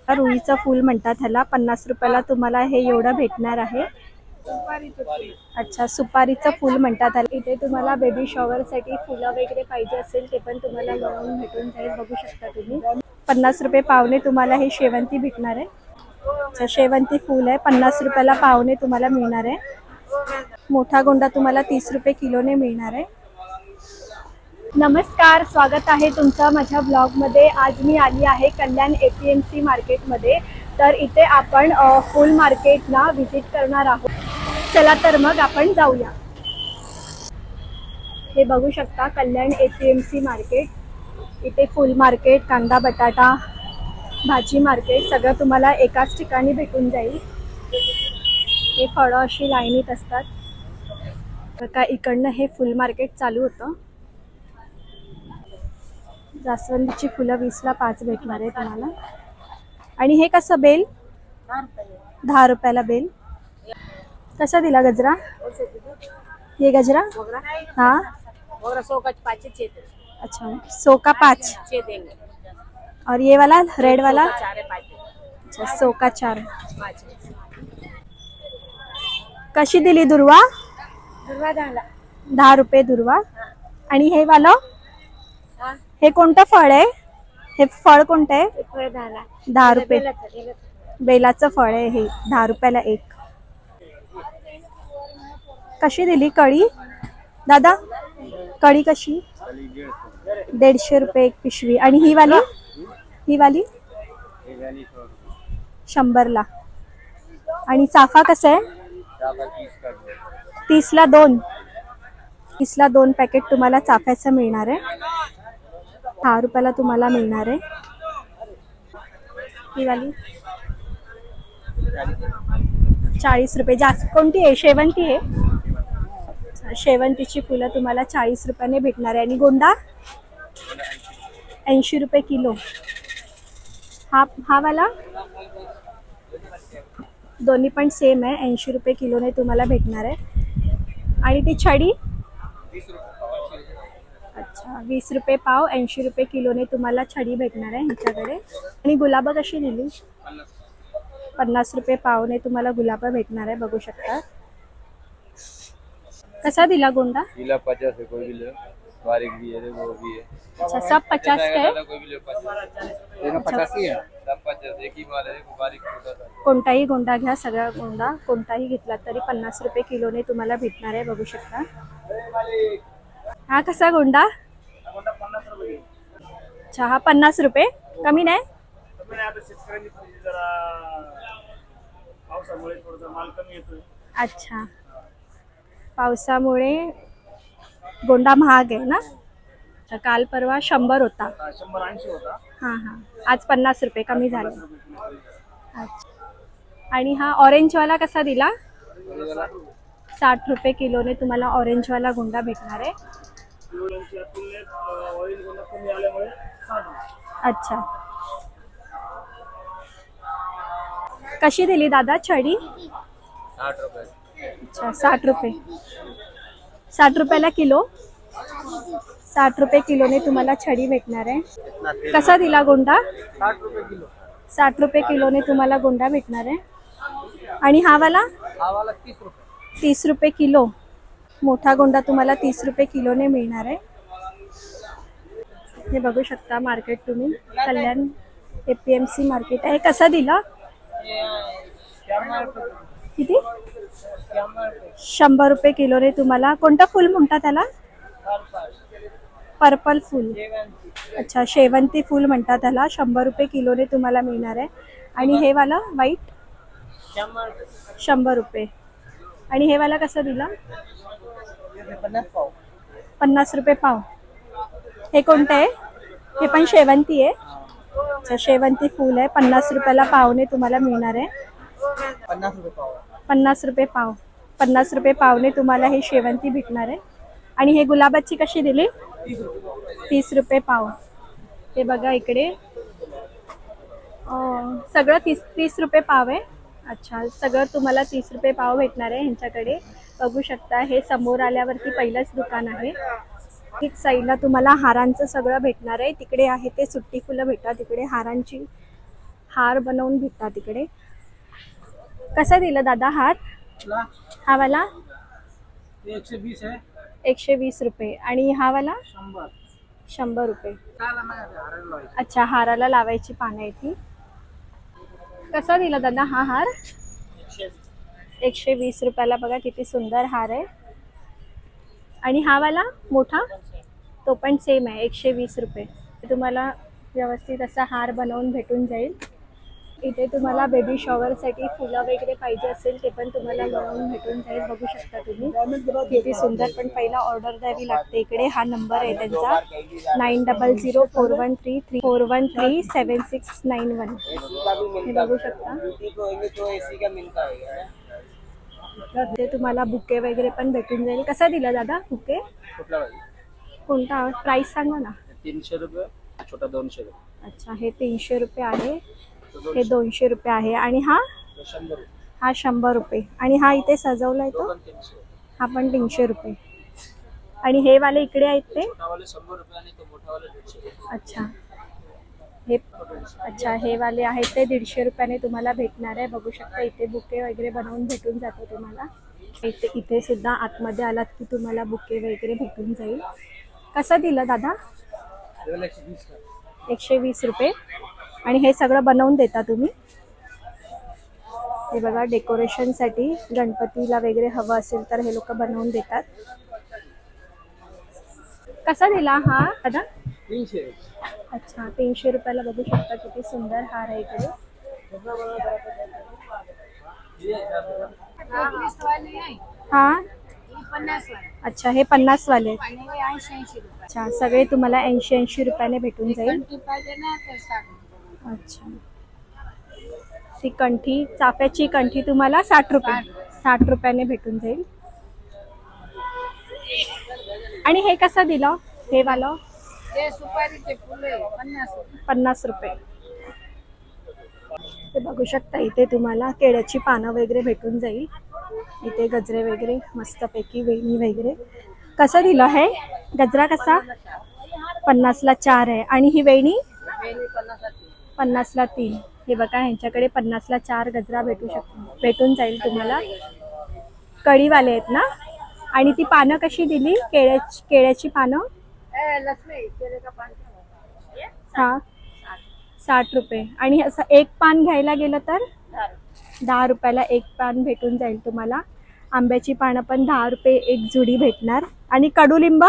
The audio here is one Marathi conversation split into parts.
रुईचं फूल म्हणतात ह्याला. 50 रुपयाला तुम्हाला हे एवढं भेटणार आहे. अच्छा, सुपारीचं फूल म्हणतात ह्याला. इथे तुम्हाला बेबी शॉवर साठी फुलं वगैरे पाहिजे असेल ते पण तुम्हाला मिळून भेटून जाईल. बघू शकता तुम्ही. 50 रुपये पावणे तुम्हाला हे शेवंती भेटणार आहे. अच्छा, शेवंती फूल आहे. 50 रुपयाला पावणे तुम्हाला मिळणार आहे. मोठा गोंडा तुम्हाला 30 रुपये किलोने मिळणार आहे. नमस्कार, स्वागत आहे तुमचं माझ्या ब्लॉगमध्ये. आज मी आली आहे कल्याण APMC मार्केटमध्ये. तर इथे आपण फूल मार्केटला व्हिजिट करणार आहोत. चला तर मग आपण जाऊया. हे बघू शकता कल्याण APMC मार्केट. इथे फूल मार्केट, कांदा बटाटा, भाजी मार्केट सगळं तुम्हाला एकाच ठिकाणी भेटून जाईल. हे फळं अशी लाईनीत असतात. का इकडनं हे फूल मार्केट चालू होतं. जास्वंदीची फुलं 20 ला 5 भेटणार आहे तुम्हाला. आणि हे कसं बेल? 10 रुपयाला बेल. कसा दिला गजरा? ये गजरा हाँ 100 का 5 अच्छा, 100 का 5 देंगे। और ये वाला रेड वाला 4 है 5। अच्छा, 100 का 4. कशी दिली दुर्वा? 10 रुपये दुर्वा. आणि हे वाला हे कोणतं फळ आहे? हे फळ कोणतं आहे? 10 रुपये. बेलाचं फळ आहे हे. 10 रुपयाला एक. कशी दिली कळी दादा? कळी कशी? 150 रुपये एक पिशवी. आणि ही वाली? ही वाली 100 ला. आणि चाफा कसं आहे? 30 ला 2. 30 ला 2 पॅकेट तुम्हाला चाफ्याचं मिळणार आहे. 10 रुपयाला तुम्हाला मिळणार आहे. ही वाली 40 रुपये. जास्त कोणती आहे? शेवंती आहे. शेवंतीची फुलं तुम्हाला 40 रुपयाने भेटणार आहे. आणि गोंडा 80 रुपये किलो. हा वाला दोन्ही पण सेम आहे. 80 रुपये किलोने तुम्हाला भेटणार आहे. आणि ती छडी अच्छा 20 रुपये पाव. 80 रुपये किलोने तुम्हाला छडी भेटणार आहे ह्याच्याकडे. आणि गुलाब कशी दिली? 50 रुपये पावने तुम्हाला गुलाब भेटणार आहे. बघू शकता. कसा दिला गोंडा? 50 है, कोई भी ले, बारीक भी है, वो भी है। अच्छा, सब 50 का है. कोई भी ले 50 ही है, सब 50 एक ही माल है, बारीक छोटा सा. कोणताही गोंडा घ्या, सगळा गोंडा कोणताही घेतला तरी 50 रुपये किलोने तुम्हाला भेटणार आहे. बघू शकता. हा कसा गोंडा? अच्छा, हा 50 रुपये. कमी नाही? अच्छा, पावसामुळे गोंडा महाग आहे ना. तर काल परवा 100 होता. 180 होता. हां हां, आज 50 रुपये कमी झाले. अच्छा. आणि हा ऑरेंजवाला कसा दिला? 60 रुपये किलोने तुम्हाला ऑरेंजवाला गोंडा भेटणार आहे. अच्छा, कशी दिली दादा छडी? 60 रुपये. अच्छा, 60 रुपये. 60 रुपयाला किलो. 60 रुपये किलोने तुम्हाला छडी भेटणार आहे. कसा दिला गोंडा? 60 रुपये किलो. 60 रुपये किलोने तुम्हाला गोंडा भेटणार आहे. आणि हा वाला? 30 रुपये. 30 रुपये किलो. मोठा गोंडा तुम्हाला 30 रुपये किलोने मिळणार आहे. हे बघू शकता मार्केट तुम्ही. कल्याण APMC मार्केट आहे. कसा दिला? किती? 100 रुपये किलोने तुम्हाला. कोणतं फुल म्हणतात त्याला? पर्पल फुल. अच्छा, शेवंती फुल म्हणतात त्याला. 100 रुपये किलोने तुम्हाला मिळणार आहे. आणि हे वाला व्हाईट 100 रुपये. आणि हे वाला कसा दिला? 50 रुपये पाव. हे कोणतं आहे? हे पण शेवंती आहे. अच्छा, शेवंती फुल आहे. 50 रुपयाला पावने तुम्हाला मिळणार आहे. 50 रुपये पाव. 50 रुपये पाव. 50 रुपये पावने तुम्हाला हे शेवंती भेटणार आहे. आणि हे गुलाबाची कशी दिली? 30 रुपये पाव. हे बघा इकडे सगळं 30 रुपये पाव आहे. अच्छा, सगळं तुम्हाला 30 रुपये पाव भेटणार आहे ह्यांच्याकडे. बघू शकता. हे समोर आल्यावरती पहिलंच दुकान आहे. एक साईडला तुम्हाला हारांचं सगळं भेटणार आहे. तिकडे आहे ते सुट्टी फुलं भेटतात, तिकडे हारांची हार बनवून भेटतात तिकडे. कसा दिला दादा हार? हा वाला 120 है. 120 रुपये आणि हा वाला 100. 100 रुपये. काला नाही हारायला लावायचं. अच्छा, हाराला लावायची पानं आहे ती. कसा दिला दादा हा हार? 120 रुपयाला. बघा किती सुंदर हार आहे. आणि हा वाला मोठा तो पण सेम आहे, 120 रुपये. तुम्हाला व्यवस्थित असा हार बनवून भेटून जाईल. इथे तुम्हाला बेबी शॉवरसाठी फुलं वगैरे पाहिजे असेल ते पण तुम्हाला बनवून भेटून जाईल. बघू शकता तुम्ही किती सुंदर. पण पहिला ऑर्डर द्यावी लागते. इकडे हा नंबर आहे त्यांचा 9004137691. हे बघू शकता. ते तुम्हाला बुके वगैरे पण भेटून जाईल. कसा दिला दादा बुके? कोणता प्राइस सांगा ना. 300 रुपये, छोटा 200 रुपये. अच्छा, हे 300 रुपये आहे, हे 200 रुपये आहे. आणि हा 100 रुपये. हा 100 रुपये. आणि हा इथे सजवलाय तो, पण 300. हा पण 300 रुपये. आणि हे वाले इकडे आहेत ते छोटावाले 100 रुपये आणि तो मोठावाले 150 रुपये. अच्छा, हे अच्छा हे वाले आहेत ते 150 रुपयाने तुम्हाला भेटणार आहे. बघू शकता इथे बुके वगैरे बनवून भेटून जातो तुम्हाला. इथे सुद्धा आतमध्ये आलात की तुम्हाला बुके वगैरे भेटून जाईल. कसा दिला दादा? 120 रुपये. आणि हे सगळं बनवून देता तुम्ही? हे बघा, डेकोरेशनसाठी गणपतीला वगैरे हवं असेल तर हे लोक बनवून देतात. कसा दिला हा दादा? 300. अच्छा, 300 रुपयाला. बघू शकता किती सुंदर हार आहे इकडे. हा अच्छा, हे 50 वाले आहेत. अच्छा, सगळे तुम्हाला 80 रुपयाने भेटून जाईल. अच्छा, ती कंठी, चाफ्याची कंठी तुम्हाला 60 रुपयाने भेटून जाईल. आणि हे कसं दिलं हे वाला? सुपारीचे फुले 50 रुपये. ते बघू शकता इथे तुम्हाला केळ्याची पानं वगैरे भेटून जाईल. इथे गजरे वगैरे मस्तपैकी, वेणी वगैरे. कसं दिलं हे गजरा? कसा? 50ला 4 आहे. आणि ही वेणी 50ला 3. हे बघा, ह्यांच्याकडे 50ला 4 गजरा भेटून जाईल तुम्हाला. कळीवाले आहेत ना. आणि ती पानं कशी दिली? केळ्याची पानं हा 60 रुपये. आणि असं एक पान घ्यायला गेलं तर 10 रुपयाला एक पान भेटून जाईल तुम्हाला. आंब्याची पानं पण 10 रुपये एक जुडी भेटणार. आणि कडुलिंब?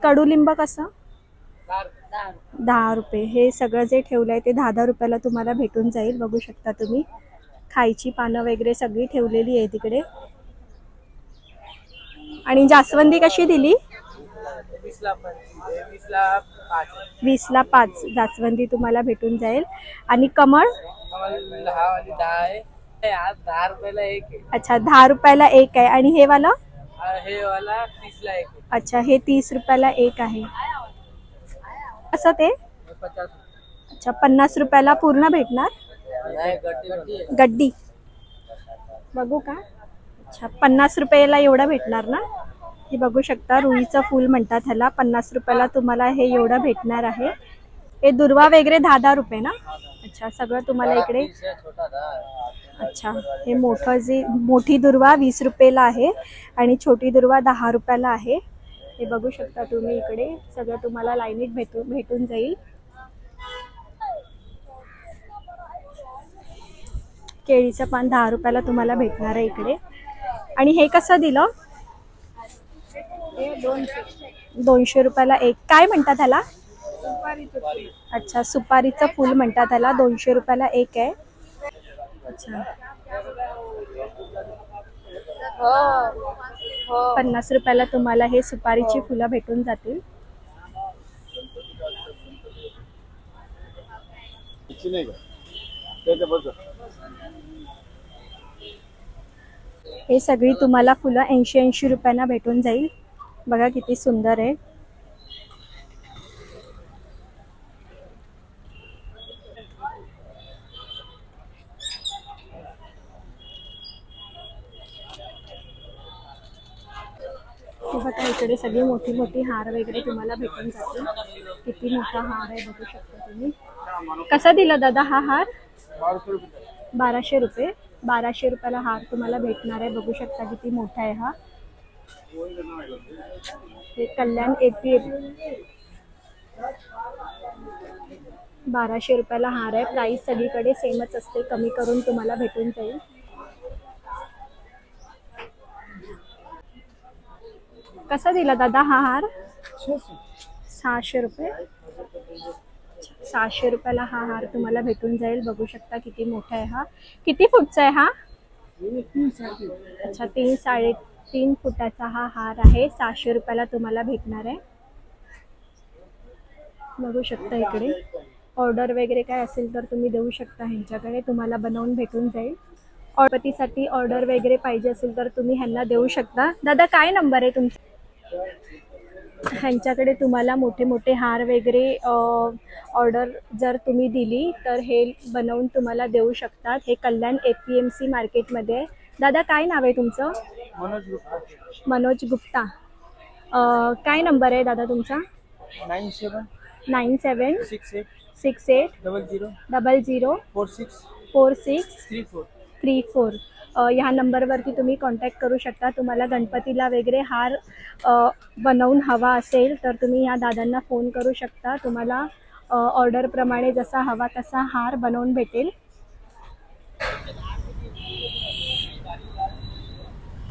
कडुलिंब कसं? 10 रुपये. हे सगळं जे ठेवलं आहे ते 10 रुपयाला तुम्हाला भेटून जाईल. बघू शकता तुम्ही खायची पानं वगैरे सगळी ठेवलेली आहे तिकडे. आणि जास्वंदी कशी दिली? 20ला 5 जास्वंदी तुम्हाला भेटून जाईल. आणि कमळ? 10 रुपयाला एक आहे. अच्छा, 10 रुपयाला एक आहे. आणि हे वाला? हे वाला 30ला एक आहे. अच्छा, हे 30 रुपयाला एक आहे. असं ते 50. अच्छा, 50 रुपयाला पूर्ण भेटणार. गड्डी बघू का? अच्छा, 50 रुपयाला एवढं भेटणार ना. हे बघू शकता, रुईचं फूल म्हणतात ह्याला. 50 रुपयाला तुम्हाला हे एवढं भेटणार आहे. हे दुर्वा वगैरे 10 रुपये ना. अच्छा, सगळं तुम्हाला इकडे. अच्छा, हे मोठी दुर्वा 20 रुपयाला आहे आणि छोटी दुर्वा 10 रुपयाला आहे. हे बघू शकता तुम्ही इकडे सगळं तुम्हाला लाईनीत भेटून जाईल. केळीचं पान 10 रुपयाला तुम्हाला भेटणार आहे इकडे. आणि हे कसं दिलं? 200 रुपयाला एक. काय म्हणतात ह्याला? अच्छा, सुपारीचं फूल म्हणतात ह्याला. 200 रुपयाला एक आहे. अच्छा, 50 रुपयाला तुम्हाला हे सुपारीची फुलं भेटून जातील. हे सगळी तुम्हाला फुलं 80 रुपयांना भेटून जाईल. बघा किती सुंदर आहे. बघा इकडे सगळी मोठी मोठी हार वगैरे तुम्हाला भेटून जातील. किती मोठा हार आहे बघू शकता तुम्ही. कसा दिला दादा हा हार? 1200 रुपये. 1200 रुपयाला हार तुम्हाला भेटणार आहे. बघू शकता किती मोठा आहे हा. हे कल्याण APM 1200 रुपयाला हार आहे. प्राइस सगळीकडे सेमच असते, कमी करून तुम्हाला भेटून जाईल. कसा दिला दादा हा हार? 600 रुपये. 600 रुपयाला हा हार तुम्हाला भेटून जाईल. बघू शकता किती मोठा आहे हा. किती फूटचा आहे हा? अच्छा 3-3.5 फुटाचा हा हार आहे. 600 रुपयाला तुम्हाला भेटणार आहे. बघू शकता इकडे. ऑर्डर वगैरे काय असेल तर तुम्ही देऊ शकता ह्यांच्याकडे, तुम्हाला बनवून भेटून जाईल. गणपतीसाठी ऑर्डर वगैरे पाहिजे असेल तर तुम्ही ह्यांना देऊ शकता. दादा काय नंबर आहे तुमचा? ह्यांच्याकडे तुम्हाला मोठे मोठे हार वगैरे ऑर्डर जर तुम्ही दिली तर हे बनवून तुम्हाला देऊ शकतात. हे कल्याण APMC मार्केटमध्ये आहे. दादा काय नाव आहे तुमचं? मनोज गुप्ता. मनोज गुप्ता. काय नंबर आहे दादा तुमचा? 97 68 00 46 34. ह्या नंबरवरती तुम्ही कॉन्टॅक्ट करू शकता. तुम्हाला गणपतीला वगैरे हार बनवून हवा असेल तर तुम्ही ह्या दादांना फोन करू शकता. तुम्हाला ऑर्डरप्रमाणे जसा हवा तसा हार बनवून भेटेल.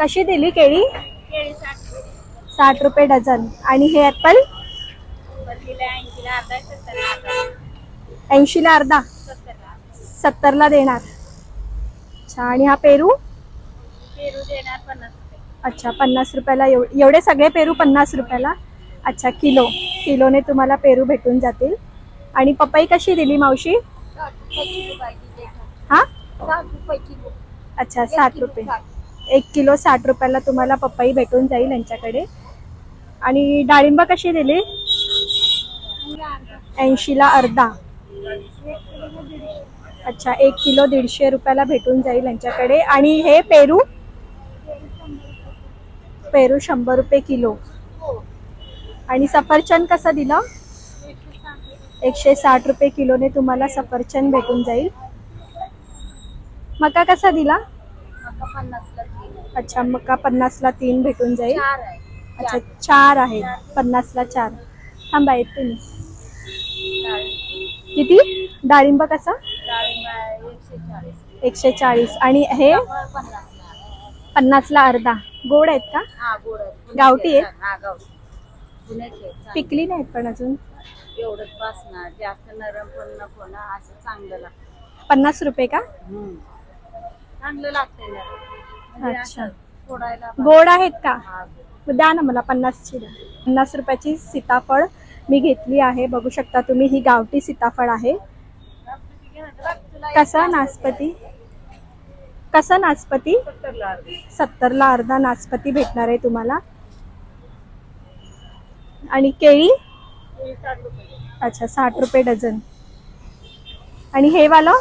कशी दिली केळी? 60 रुपये डझन. आणि हे ॲपल? 80ला अर्धा. 70ला देणार. अच्छा आणि हा पेरू? देणार 50 रुपये. अच्छा 50 रुपयाला. एवढे सगळे पेरू 50 रुपयाला. अच्छा किलोने तुम्हाला पेरू भेटून जातील. आणि पपई कशी दिली मावशी? 60 रुपये. हां 60 रुपये किलो. अच्छा 60 रुपये. 1 किलो 60 रुपयाला तुम्हाला पपई भेटून जाईल यांच्याकडे. आणि डाळिंब कशी दिली? 80ला अर्धा. अच्छा 1 किलो 150 रुपयाला भेटून जाईल यांच्याकडे. आणि हे पेरू? पेरू 100 रुपये किलो. आणि सफरचंद कसं दिलं? 160 रुपये किलोने तुम्हाला सफरचंद भेटून जाईल. मका कसा दिला? मका 50ला 3. अच्छा मका 50ला 3 भेटून जाईल. 4 आहे. अच्छा 4 आहे. 50ला 4. थांबा येत तुम्ही. किती? डाळिंब कसा? डाळिंब 140. 140. आणि हे 50ला अर्धा. गोड आहेत का? हा गोड आहे. गावठी आहे? हा गावठी. पुण्याचे. पिकली नाहीत पण अजून. एवढंच बसणार. जास्त नरम पण नको ना, असं चांगलं लागतं. 50 रुपये का? चांगलं लागतंय नरम. म्हणजे अच्छा. असं फोडायला गोड आहेत का? हा. द्या ना मला 50ची द्या. 50 रुपयाची सीताफळ मी घेतली आहे. बघू शकता तुम्ही ही गावठी सीताफळ आहे. कसा नासपती? कसा नासपती? 70ला अर्धा नासपती भेटणार आहे तुम्हाला. आणि केळी? अच्छा 60 रुपये डझन. आणि हे वाला?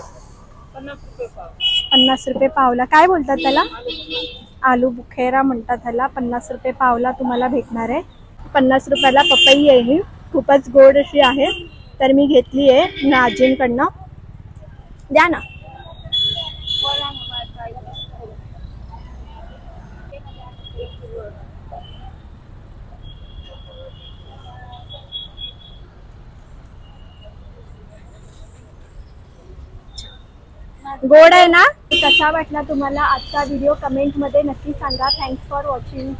50 रुपये पावला. काय बोलतात त्याला? आलू बुखेरा म्हणतात त्याला. 50 रुपये पावला तुम्हाला भेटणार आहे. 50 रुपयाला पपई आहे ही. खूपच गोड अशी आहे. तर मी घेतली आहे आजींकडनं. द्या ना. गोड आहे ना? कसा वाटला तुम्हाला आजचा व्हिडिओ कमेंटमध्ये नक्की सांगा. Thanks for watching.